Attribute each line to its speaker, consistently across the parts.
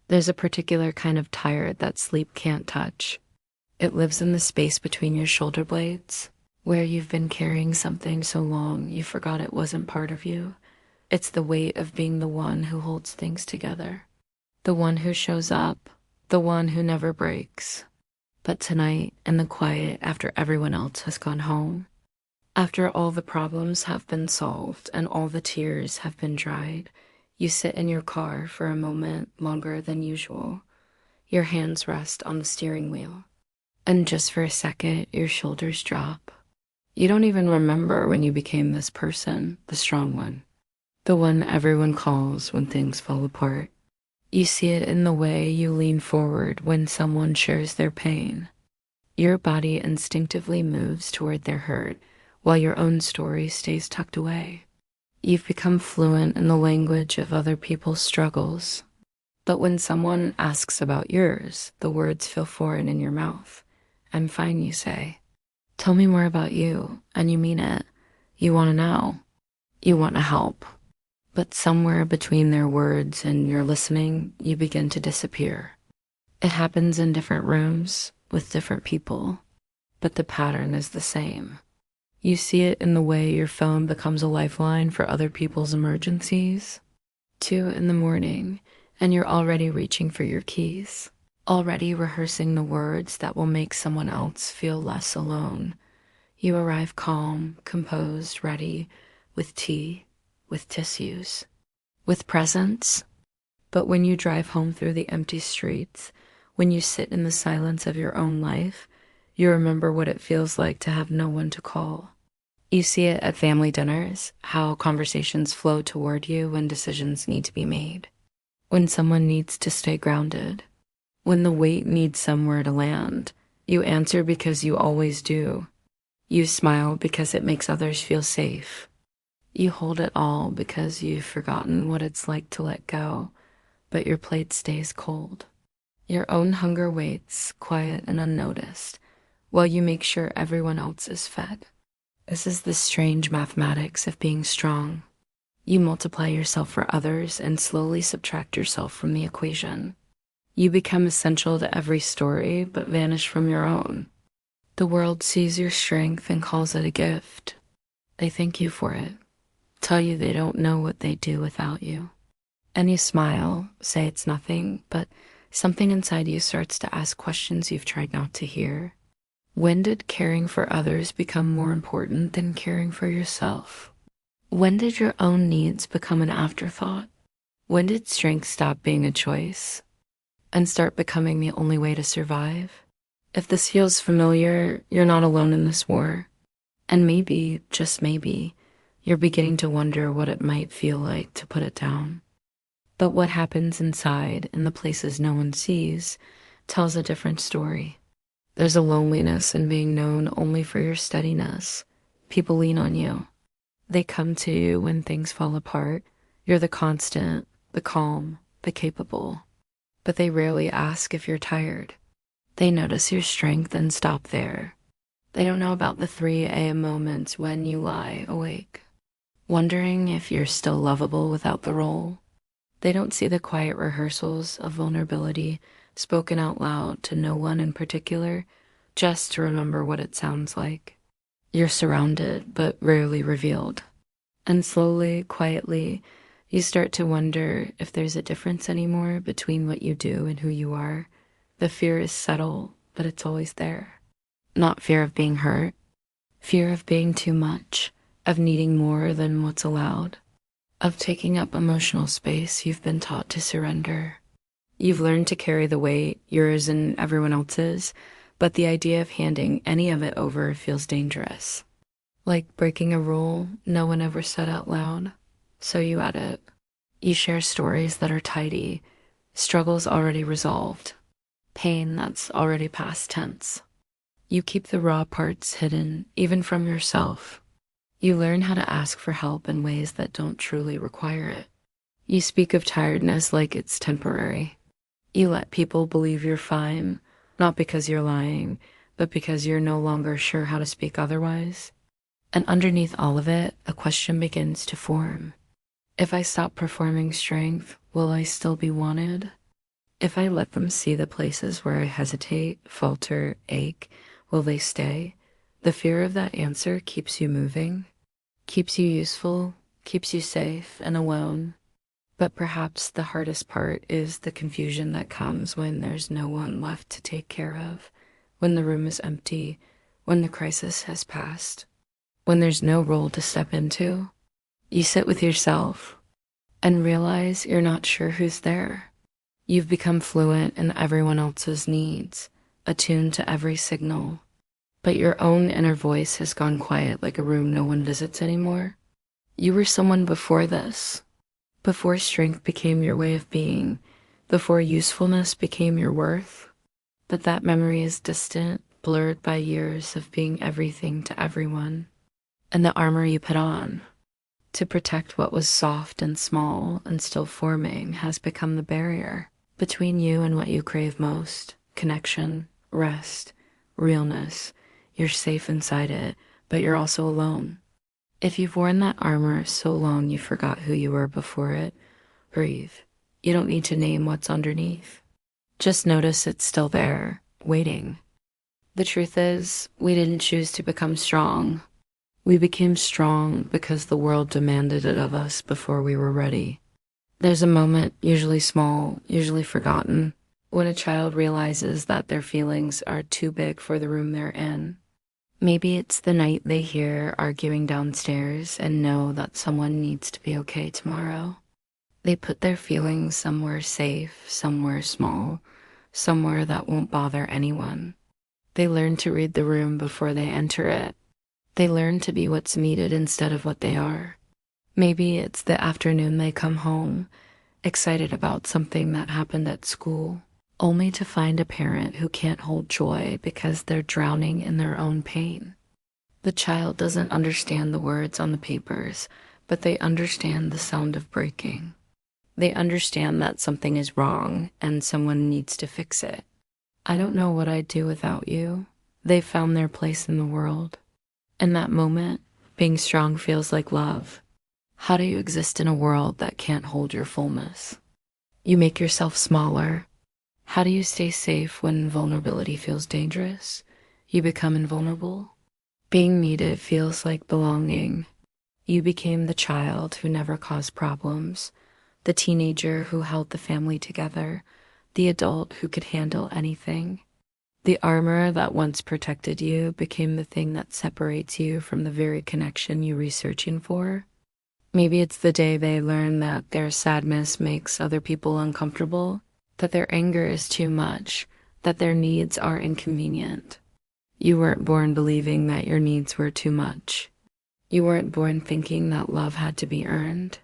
Speaker 1: There's a particular kind of tired that sleep can't touch. It lives in the space between your shoulder blades, where you've been carrying something so long you forgot it wasn't part of you. It's the weight of being the one who holds things together, the one who shows up, the one who never breaks. But tonight, in the quiet after everyone else has gone home, after all the problems have been solved and all the tears have been dried, you sit in your car for a moment longer than usual. Your hands rest on the steering wheel, and just for a second, your shoulders drop. You don't even remember when you became this person, the strong one, the one everyone calls when things fall apart. You see it in the way you lean forward when someone shares their pain. Your body instinctively moves toward their hurt, while your own story stays tucked away. You've become fluent in the language of other people's struggles. But when someone asks about yours, the words feel foreign in your mouth. "I'm fine," you say. "Tell me more about you," and you mean it. You want to know. You want to help. But somewhere between their words and your listening, you begin to disappear. It happens in different rooms, with different people, but the pattern is the same. You see it in the way your phone becomes a lifeline for other people's emergencies. 2 in the morning, and you're already reaching for your keys, already rehearsing the words that will make someone else feel less alone. You arrive calm, composed, ready, with tea, with tissues, with presents. But when you drive home through the empty streets, when you sit in the silence of your own life, you remember what it feels like to have no one to call. You see it at family dinners, how conversations flow toward you when decisions need to be made, when someone needs to stay grounded, when the weight needs somewhere to land. You answer because you always do. You smile because it makes others feel safe. You hold it all because you've forgotten what it's like to let go, but your plate stays cold. Your own hunger waits, quiet and unnoticed, while you make sure everyone else is fed. This is the strange mathematics of being strong. You multiply yourself for others and slowly subtract yourself from the equation. You become essential to every story, but vanish from your own. The world sees your strength and calls it a gift. They thank you for it, tell you they don't know what they'd do without you. And you smile, say it's nothing, but something inside you starts to ask questions you've tried not to hear. When did caring for others become more important than caring for yourself? When did your own needs become an afterthought? When did strength stop being a choice and start becoming the only way to survive? If this feels familiar, you're not alone in this war. And maybe, just maybe, you're beginning to wonder what it might feel like to put it down. But what happens inside, in the places no one sees, tells a different story. There's a loneliness in being known only for your steadiness. People lean on you. They come to you when things fall apart. You're the constant, the calm, the capable. But they rarely ask if you're tired. They notice your strength and stop there. They don't know about the 3 a.m. moments when you lie awake, wondering if you're still lovable without the role. They don't see the quiet rehearsals of vulnerability spoken out loud to no one in particular, just to remember what it sounds like. You're surrounded, but rarely revealed. And slowly, quietly, you start to wonder if there's a difference anymore between what you do and who you are. The fear is subtle, but it's always there. Not fear of being hurt, fear of being too much, of needing more than what's allowed, of taking up emotional space you've been taught to surrender. You've learned to carry the weight, yours and everyone else's, but the idea of handing any of it over feels dangerous. Like breaking a rule no one ever said out loud, so you add it. You share stories that are tidy, struggles already resolved, pain that's already past tense. You keep the raw parts hidden, even from yourself. You learn how to ask for help in ways that don't truly require it. You speak of tiredness like it's temporary. You let people believe you're fine, not because you're lying, but because you're no longer sure how to speak otherwise. And underneath all of it, a question begins to form. If I stop performing strength, will I still be wanted? If I let them see the places where I hesitate, falter, ache, will they stay? The fear of that answer keeps you moving, keeps you useful, keeps you safe and alone. But perhaps the hardest part is the confusion that comes when there's no one left to take care of, when the room is empty, when the crisis has passed, when there's no role to step into. You sit with yourself and realize you're not sure who's there. You've become fluent in everyone else's needs, attuned to every signal, but your own inner voice has gone quiet like a room no one visits anymore. You were someone before this, before strength became your way of being, before usefulness became your worth. But that memory is distant, blurred by years of being everything to everyone. And the armor you put on to protect what was soft and small and still forming has become the barrier between you and what you crave most: connection, rest, realness. You're safe inside it, but you're also alone. If you've worn that armor so long you forgot who you were before it, breathe. You don't need to name what's underneath. Just notice it's still there, waiting. The truth is, we didn't choose to become strong. We became strong because the world demanded it of us before we were ready. There's a moment, usually small, usually forgotten, when a child realizes that their feelings are too big for the room they're in. Maybe it's the night they hear arguing downstairs and know that someone needs to be okay tomorrow. They put their feelings somewhere safe, somewhere small, somewhere that won't bother anyone. They learn to read the room before they enter it. They learn to be what's needed instead of what they are. Maybe it's the afternoon they come home, excited about something that happened at school, only to find a parent who can't hold joy because they're drowning in their own pain. The child doesn't understand the words on the papers, but they understand the sound of breaking. They understand that something is wrong and someone needs to fix it. I don't know what I'd do without you. They found their place in the world. In that moment, being strong feels like love. How do you exist in a world that can't hold your fullness? You make yourself smaller. How do you stay safe when vulnerability feels dangerous? You become invulnerable. Being needed feels like belonging. You became the child who never caused problems, the teenager who held the family together, the adult who could handle anything. The armor that once protected you became the thing that separates you from the very connection you were searching for. Maybe it's the day they learn that their sadness makes other people uncomfortable, that their anger is too much, that their needs are inconvenient. You weren't born believing that your needs were too much. You weren't born thinking that love had to be earned.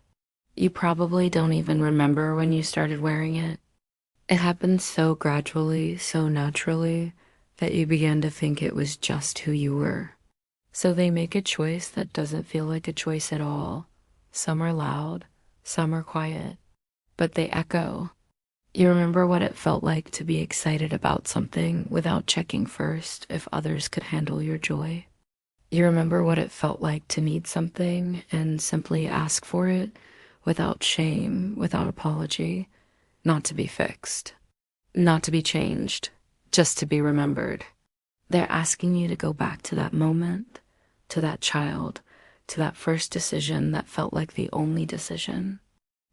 Speaker 1: You probably don't even remember when you started wearing it. It happened so gradually, so naturally, that you began to think it was just who you were. So they make a choice that doesn't feel like a choice at all. Some are loud, some are quiet, but they echo. You remember what it felt like to be excited about something without checking first if others could handle your joy. You remember what it felt like to need something and simply ask for it without shame, without apology, not to be fixed, not to be changed, just to be remembered. They're asking you to go back to that moment, to that child, to that first decision that felt like the only decision,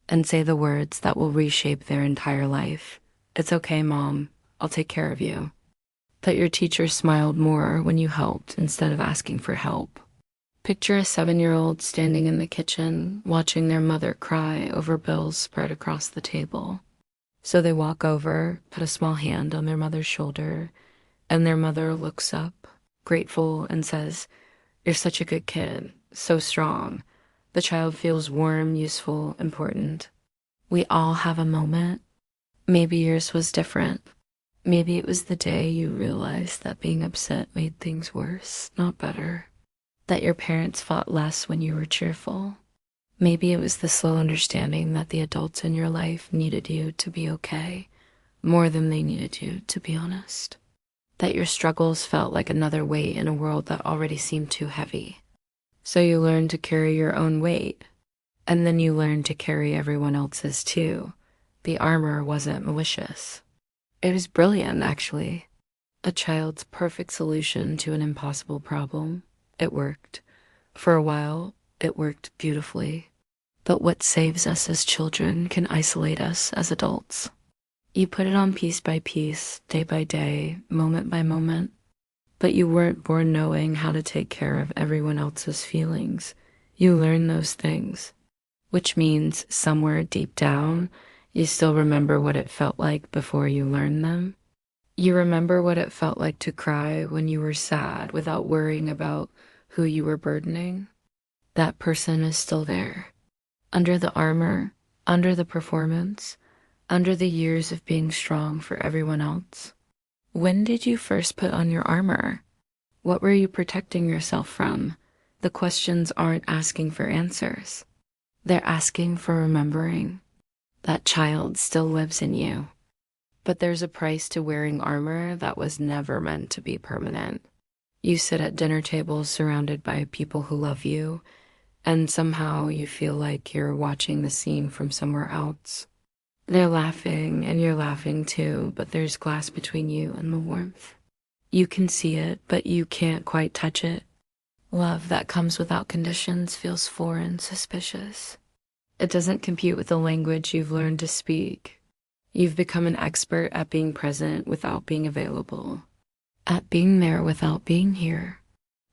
Speaker 1: and say the words that will reshape their entire life. It's okay, Mom. I'll take care of you. That your teacher smiled more when you helped instead of asking for help. Picture a 7-year-old standing in the kitchen, watching their mother cry over bills spread across the table. So they walk over, put a small hand on their mother's shoulder, and their mother looks up, grateful, and says, "You're such a good kid, so strong." The child feels warm, useful, important. We all have a moment. Maybe yours was different. Maybe it was the day you realized that being upset made things worse, not better. That your parents fought less when you were cheerful. Maybe it was the slow understanding that the adults in your life needed you to be okay, more than they needed you to be honest. That your struggles felt like another weight in a world that already seemed too heavy. So you learned to carry your own weight, and then you learned to carry everyone else's too, The armor wasn't malicious. It was brilliant, actually. A child's perfect solution to an impossible problem. It worked. For a while, it worked beautifully. But what saves us as children can isolate us as adults. You put it on piece by piece, day by day, moment by moment. But you weren't born knowing how to take care of everyone else's feelings. You learn those things, which means somewhere deep down, you still remember what it felt like before you learned them. You remember what it felt like to cry when you were sad without worrying about who you were burdening. That person is still there, under the armor, under the performance, under the years of being strong for everyone else. When did you first put on your armor? What were you protecting yourself from? The questions aren't asking for answers. They're asking for remembering. That child still lives in you. But there's a price to wearing armor that was never meant to be permanent. You sit at dinner tables surrounded by people who love you, and somehow you feel like you're watching the scene from somewhere else. They're laughing, and you're laughing too, but there's glass between you and the warmth. You can see it, but you can't quite touch it. Love that comes without conditions feels foreign, suspicious. It doesn't compute with the language you've learned to speak. You've become an expert at being present without being available, at being there without being here.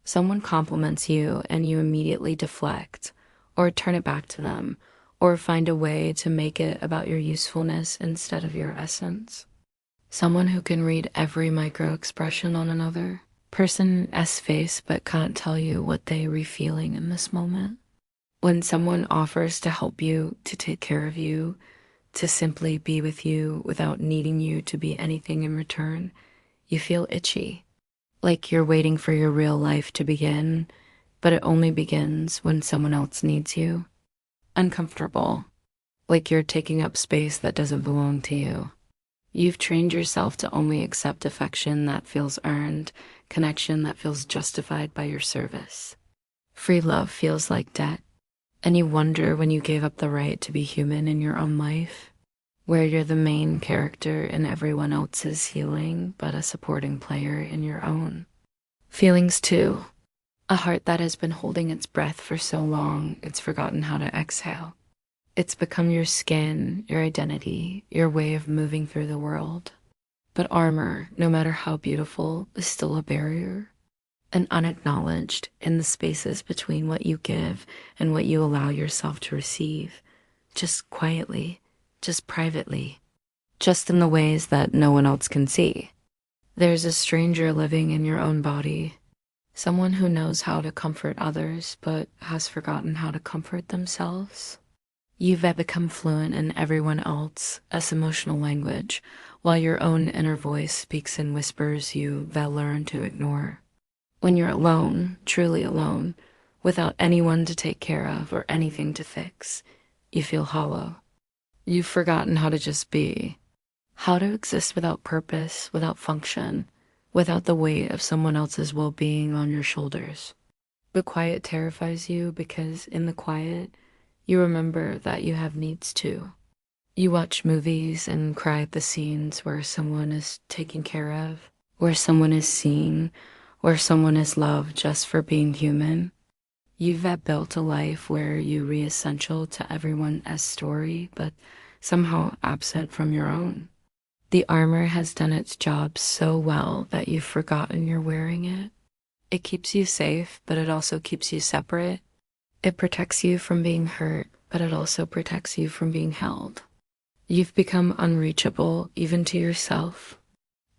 Speaker 1: Someone compliments you and you immediately deflect, or turn it back to them, or find a way to make it about your usefulness instead of your essence. Someone who can read every micro-expression on another person's face but can't tell you what they are feeling in this moment. When someone offers to help you, to take care of you, to simply be with you without needing you to be anything in return, you feel itchy, like you're waiting for your real life to begin, but it only begins when someone else needs you. Uncomfortable, like you're taking up space that doesn't belong to you. You've trained yourself to only accept affection that feels earned, connection that feels justified by your service. Free love feels like debt, and you wonder when you gave up the right to be human in your own life, where you're the main character in everyone else's healing, but a supporting player in your own. Feelings too. A heart that has been holding its breath for so long, it's forgotten how to exhale. It's become your skin, your identity, your way of moving through the world. But armor, no matter how beautiful, is still a barrier, and unacknowledged in the spaces between what you give and what you allow yourself to receive, just quietly, just privately, just in the ways that no one else can see. There's a stranger living in your own body, someone who knows how to comfort others but has forgotten how to comfort themselves. You've become fluent in everyone else's emotional language, while your own inner voice speaks in whispers you've learned to ignore. When you're alone, truly alone, without anyone to take care of or anything to fix, you feel hollow. You've forgotten how to just be, how to exist without purpose, without function, without the weight of someone else's well-being on your shoulders. The quiet terrifies you because in the quiet, you remember that you have needs too. You watch movies and cry at the scenes where someone is taken care of, where someone is seen, where someone is loved just for being human. You've built a life where you re-essential to everyone's story, but somehow absent from your own. The armor has done its job so well that you've forgotten you're wearing it. It keeps you safe, but it also keeps you separate. It protects you from being hurt, but it also protects you from being held. You've become unreachable, even to yourself.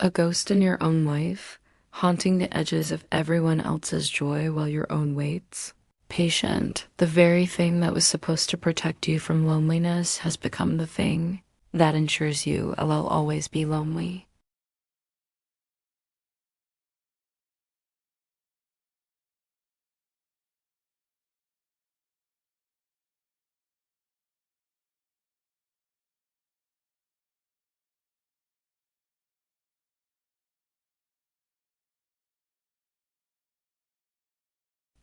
Speaker 1: A ghost in your own life, haunting the edges of everyone else's joy while your own waits. Patient, the very thing that was supposed to protect you from loneliness has become the thing that ensures you will always be lonely.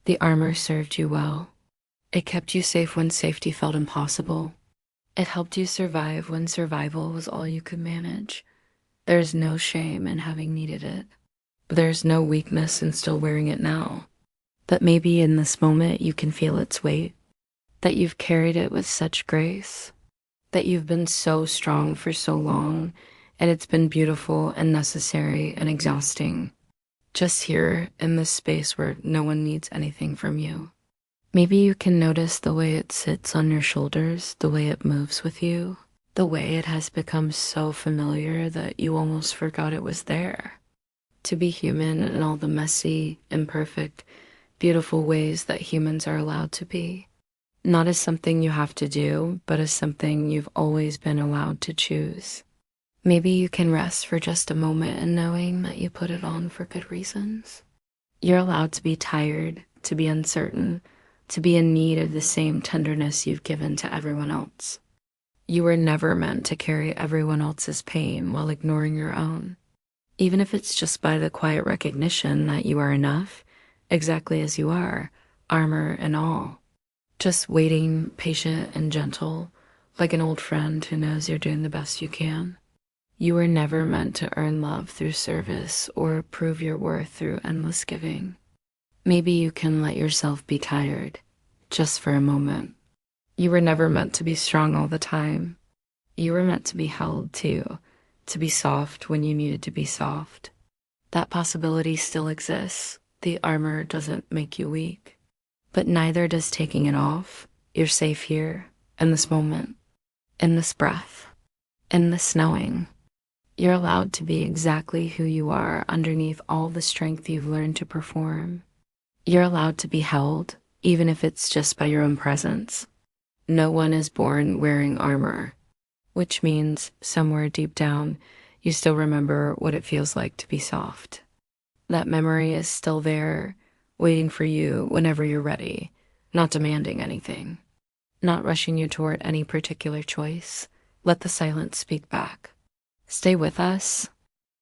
Speaker 1: The armor served you well. It kept you safe when safety felt impossible. It helped you survive when survival was all you could manage. There's no shame in having needed it, but there's no weakness in still wearing it now. That maybe in this moment you can feel its weight, that you've carried it with such grace, that you've been so strong for so long, and it's been beautiful and necessary and exhausting. Just here in this space where no one needs anything from you. Maybe you can notice the way it sits on your shoulders, the way it moves with you, the way it has become so familiar that you almost forgot it was there. To be human in all the messy, imperfect, beautiful ways that humans are allowed to be. Not as something you have to do, but as something you've always been allowed to choose. Maybe you can rest for just a moment in knowing that you put it on for good reasons. You're allowed to be tired, to be uncertain, to be in need of the same tenderness you've given to everyone else. You were never meant to carry everyone else's pain while ignoring your own. Even if it's just by the quiet recognition that you are enough, exactly as you are, armor and all. Just waiting, patient and gentle, like an old friend who knows you're doing the best you can. You were never meant to earn love through service or prove your worth through endless giving. Maybe you can let yourself be tired, just for a moment. You were never meant to be strong all the time. You were meant to be held too, to be soft when you needed to be soft. That possibility still exists. The armor doesn't make you weak. But neither does taking it off. You're safe here, in this moment, in this breath, in this knowing. You're allowed to be exactly who you are underneath all the strength you've learned to perform. You're allowed to be held, even if it's just by your own presence. No one is born wearing armor, which means somewhere deep down, you still remember what it feels like to be soft. That memory is still there, waiting for you whenever you're ready, not demanding anything, not rushing you toward any particular choice. Let the silence speak back. Stay with us,